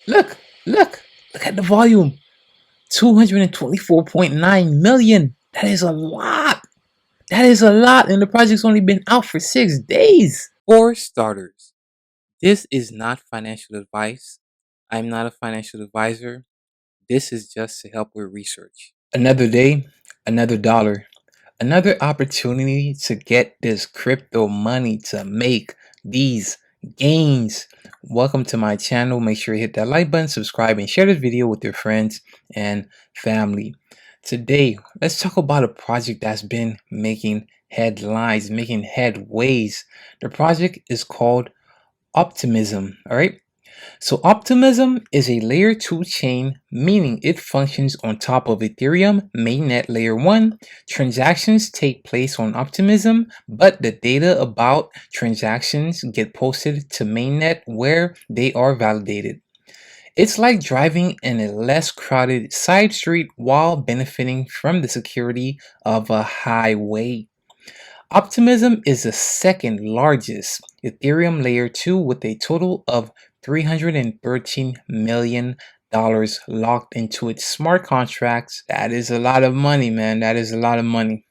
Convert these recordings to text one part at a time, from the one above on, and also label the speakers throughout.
Speaker 1: Look, look, look at the volume. 224.9 million. That is a lot. That is a lot. And the project's only been out for 6 days. For starters, this is not financial advice. I'm not a financial advisor. This is just to help with research. Another day, another dollar. Another opportunity to get this crypto money to make these gains. Welcome to my channel. Make sure you hit that like button, subscribe, and share this video with your friends and family. Today, let's talk about a project that's been making headlines, making headways. The project is called Optimism. All right. So Optimism is a layer 2 chain, meaning it functions on top of Ethereum mainnet layer 1. Transactions take place on Optimism, but the data about transactions get posted to mainnet where they are validated. It's like driving in a less crowded side street while benefiting from the security of a highway. Optimism is the second largest Ethereum layer 2 with a total of $313 million locked into its smart contracts. That is a lot of money, man. That is a lot of money.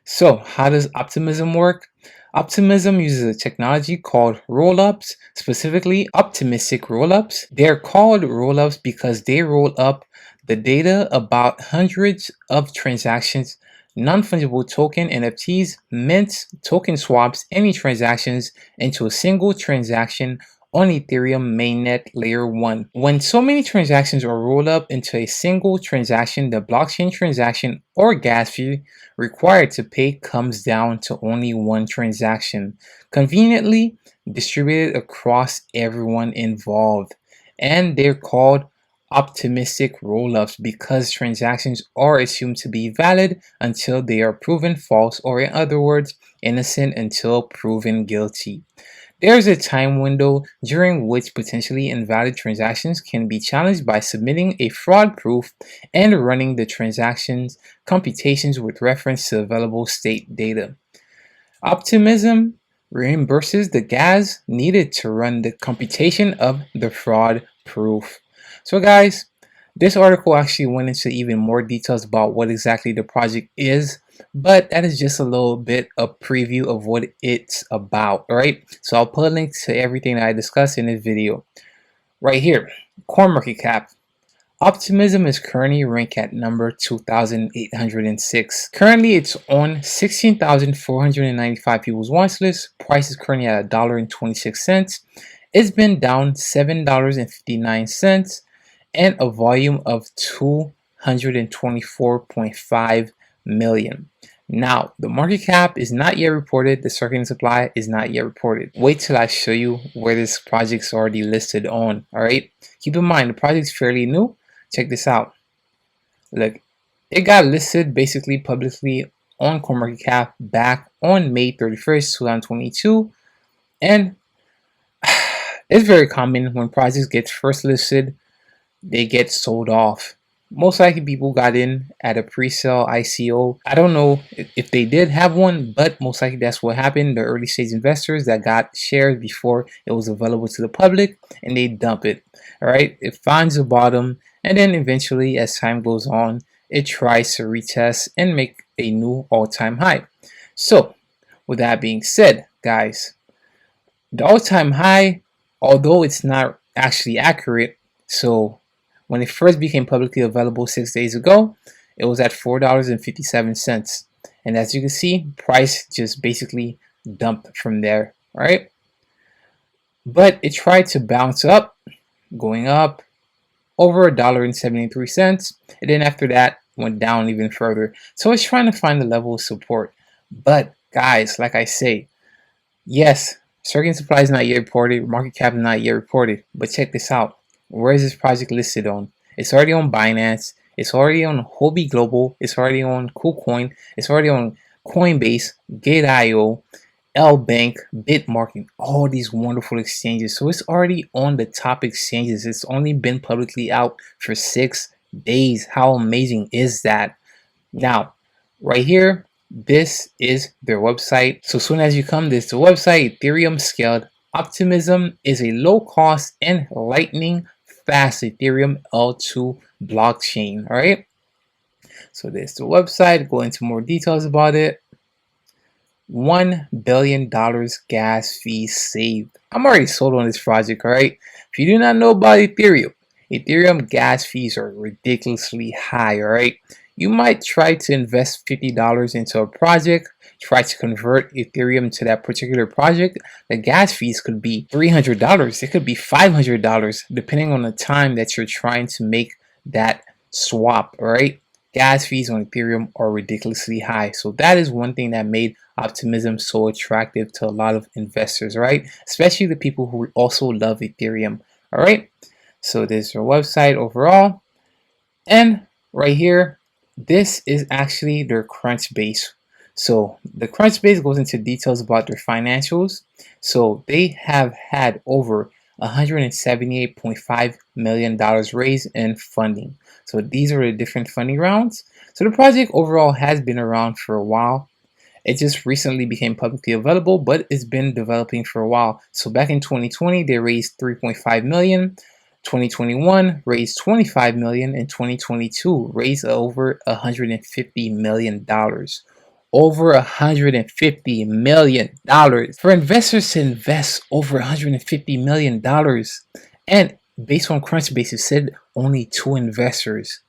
Speaker 1: So, how does Optimism work? Optimism uses a technology called rollups, specifically optimistic rollups. They're called rollups because they roll up the data about hundreds of transactions, non-fungible token NFTs, mints, token swaps, any transactions into a single transaction on Ethereum mainnet layer 1. When so many transactions are rolled up into a single transaction, the blockchain transaction or gas fee required to pay comes down to only one transaction, conveniently distributed across everyone involved. And they're called optimistic rollups because transactions are assumed to be valid until they are proven false, or in other words, innocent until proven guilty. There's a time window during which potentially invalid transactions can be challenged by submitting a fraud proof and running the transactions computations with reference to available state data. Optimism reimburses the gas needed to run the computation of the fraud proof. So guys, this article actually went into even more details about what exactly the project is, but that is just a little bit of preview of what it's about. All right, so I'll put a link to everything that I discussed in this video right here. CoinMarketCap. Optimism is currently ranked at number 2,806. Currently, it's on 16,495 people's watch list. Price is currently at $1.26. It's been down $7.59 and a volume of 224.5 million. Now, the market cap is not yet reported. The circulating supply is not yet reported. Wait till I show you where this project's already listed on. All right. Keep in mind, the project's fairly new. Check this out. Look, it got listed basically publicly on CoinMarketCap back on May 31st, 2022. And it's very common when projects get first listed, they get sold off. Most likely people got in at a pre-sale ICO. I don't know if they did have one, but most likely that's what happened. The early stage investors that got shares before it was available to the public, and they dump it. All right, it finds a bottom, and then eventually as time goes on, it tries to retest and make a new all-time high. So with that being said, guys, the all-time high, although it's not actually accurate, so when it first became publicly available 6 days ago, it was at $4.57. And as you can see, price just basically dumped from there, right? But it tried to bounce up, going up over $1.73. And then after that, went down even further. So it's trying to find the level of support. But guys, like I say, yes, circulating supply is not yet reported, market cap is not yet reported. But check this out. Where is this project listed on? It's already on Binance. It's already on Huobi Global. It's already on KuCoin. It's already on Coinbase, Gate.io, LBank, Bitmarket, all these wonderful exchanges. So it's already on the top exchanges. It's only been publicly out for 6 days. How amazing is that? Now, right here, this is their website. So soon as you come, this is the website, Ethereum Scaled. Optimism is a low cost and lightning fast Ethereum L2 blockchain. All right. So there's the website. Go into more details about it. $1 billion gas fees saved. I'm already sold on this project, all right? If you do not know about Ethereum gas fees are ridiculously high, all right? You might try to invest $50 into a project, try to convert Ethereum to that particular project. The gas fees could be $300. It could be $500, depending on the time that you're trying to make that swap, all right? Gas fees on Ethereum are ridiculously high. So that is one thing that made Optimism so attractive to a lot of investors, right? Especially the people who also love Ethereum, all right? So there's their website overall. And right here, this is actually their Crunchbase. So the Crunchbase goes into details about their financials. So they have had over $178.5 million raised in funding. So these are the different funding rounds. So the project overall has been around for a while. It just recently became publicly available, but it's been developing for a while. So back in 2020, they raised 3.5 million. 2021 raised 25 million, and 2022 raised over $150 million. Over $150 million. For investors to invest over $150 million, and based on Crunchbase, it said only two investors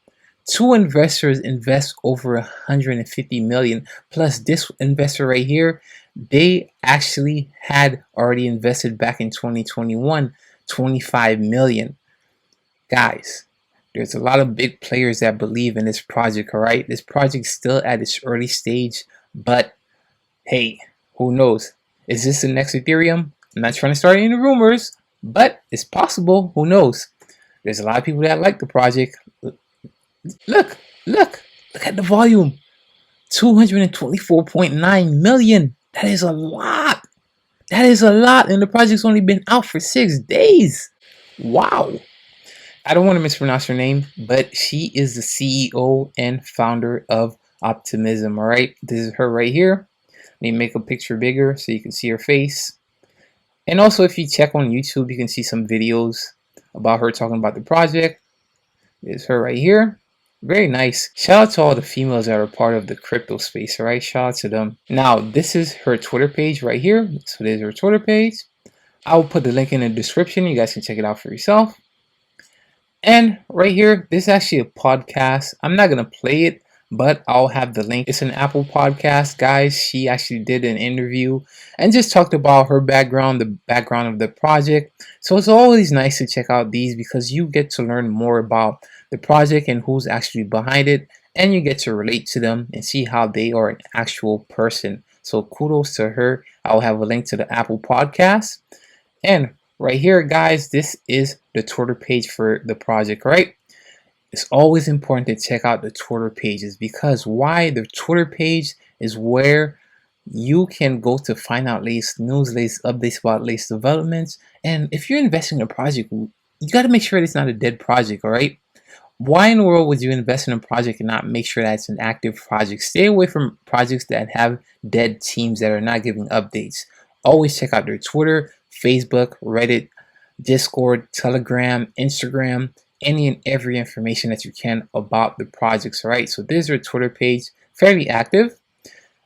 Speaker 1: invest over 150 million. Plus this investor right here, they actually had already invested back in 2021 25 million. Guys, there's a lot of big players that believe in this project, all right? This project's still at its early stage, but hey, who knows? Is this the next Ethereum? I'm not trying to start any rumors, but it's possible. Who knows? There's a lot of people that like the project. Look at the volume. 224.9 million. That is a lot. That is a lot. And the project's only been out for 6 days. Wow. I don't want to mispronounce her name, but she is the CEO and founder of Optimism. All right. This is her right here. Let me make a picture bigger so you can see her face. And also, if you check on YouTube, you can see some videos about her talking about the project. This is her right here. Very nice. Shout out to all the females that are part of the crypto space, all right? Shout out to them. Now, this is her Twitter page right here. So there's her Twitter page. I'll put the link in the description. You guys can check it out for yourself. And right here, this is actually a podcast. I'm not going to play it, but I'll have the link. It's an Apple podcast, guys. She actually did an interview and just talked about her background, the background of the project. So it's always nice to check out these because you get to learn more about the project and who's actually behind it, and you get to relate to them and see how they are an actual person. So kudos to her. I'll have a link to the Apple podcast. And right here, guys, this is the Twitter page for the project, right? It's always important to check out the Twitter pages because why? The Twitter page is where you can go to find out latest news, latest updates about latest developments. And if you're investing in a project, you got to make sure it's not a dead project, all right? Why in the world would you invest in a project and not make sure that it's an active project? Stay away from projects that have dead teams that are not giving updates. Always check out their Twitter, Facebook, Reddit, Discord, Telegram, Instagram, any and every information that you can about the projects, right? So this is their Twitter page, fairly active.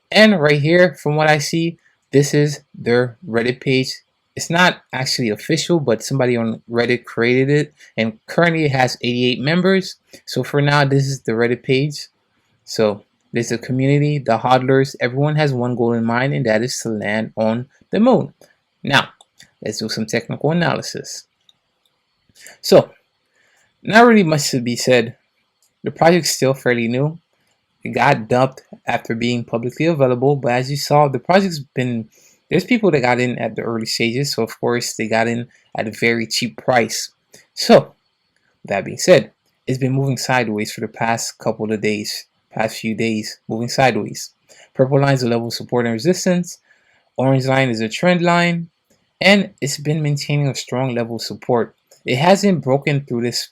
Speaker 1: And right here, from what I see, this is their Reddit page. It's not actually official, but somebody on Reddit created it, and currently it has 88 members. So for now, this is the Reddit page. So there's a community, the hodlers, everyone has one goal in mind, and that is to land on the moon. Now, let's do some technical analysis. So, not really much to be said. The project's still fairly new. It got dumped after being publicly available, but as you saw, the project's been, there's people that got in at the early stages, so of course they got in at a very cheap price. So, that being said, it's been moving sideways for the past couple of days, past few days, moving sideways. Purple line is a level of support and resistance. Orange line is a trend line, and it's been maintaining a strong level of support. It hasn't broken through this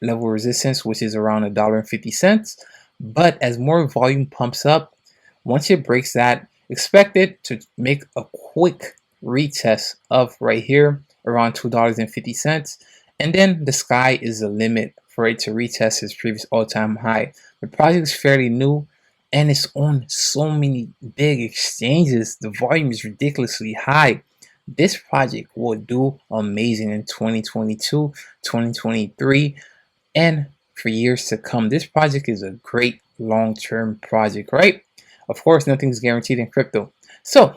Speaker 1: level of resistance, which is around $1.50, but as more volume pumps up, once it breaks that, expect it to make a quick retest of right here around $2.50, And then the sky is the limit for it to retest its previous all-time high. The project is fairly new and it's on so many big exchanges. The volume is ridiculously high. This project will do amazing in 2022, 2023, and for years to come. This project is a great long-term project, right? Of course, nothing's guaranteed in crypto. So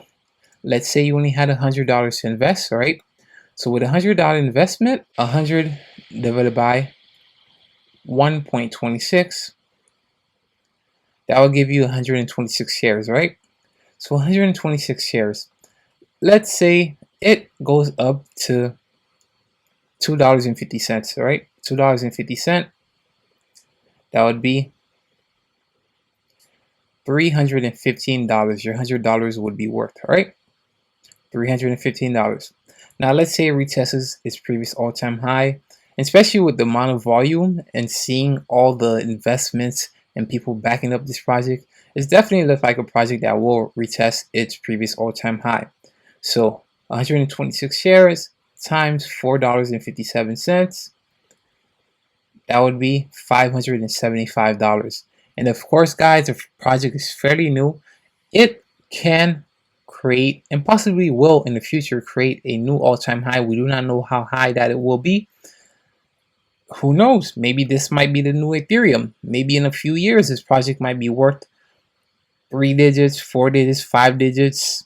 Speaker 1: let's say you only had $100 to invest, right? So with $100 investment, 100 divided by 1.26, that will give you 126 shares, right? So 126 shares. Let's say it goes up to $2.50, right? $2.50. That would be $315. Your $100 would be worth, right? $315. Now let's say it retests its previous all-time high, especially with the amount of volume and seeing all the investments and people backing up this project. It's definitely looks like a project that will retest its previous all-time high. So 126 shares times $4.57, that would be $575. And of course, guys, the project is fairly new. It can create and possibly will in the future create a new all-time high. We do not know how high that it will be. Who knows? Maybe this might be the new Ethereum. Maybe in a few years, this project might be worth 3 digits, 4 digits, 5 digits,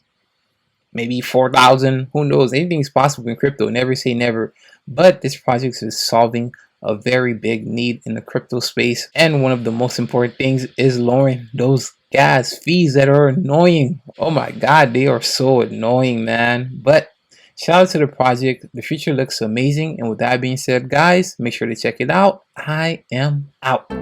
Speaker 1: maybe 4,000. Who knows? Anything is possible in crypto. Never say never. But this project is solving a very big need in the crypto space. And one of the most important things is lowering those gas fees that are annoying. Oh my God, they are so annoying, man. But shout out to the project. The future looks amazing. And with that being said, guys, make sure to check it out. I am out.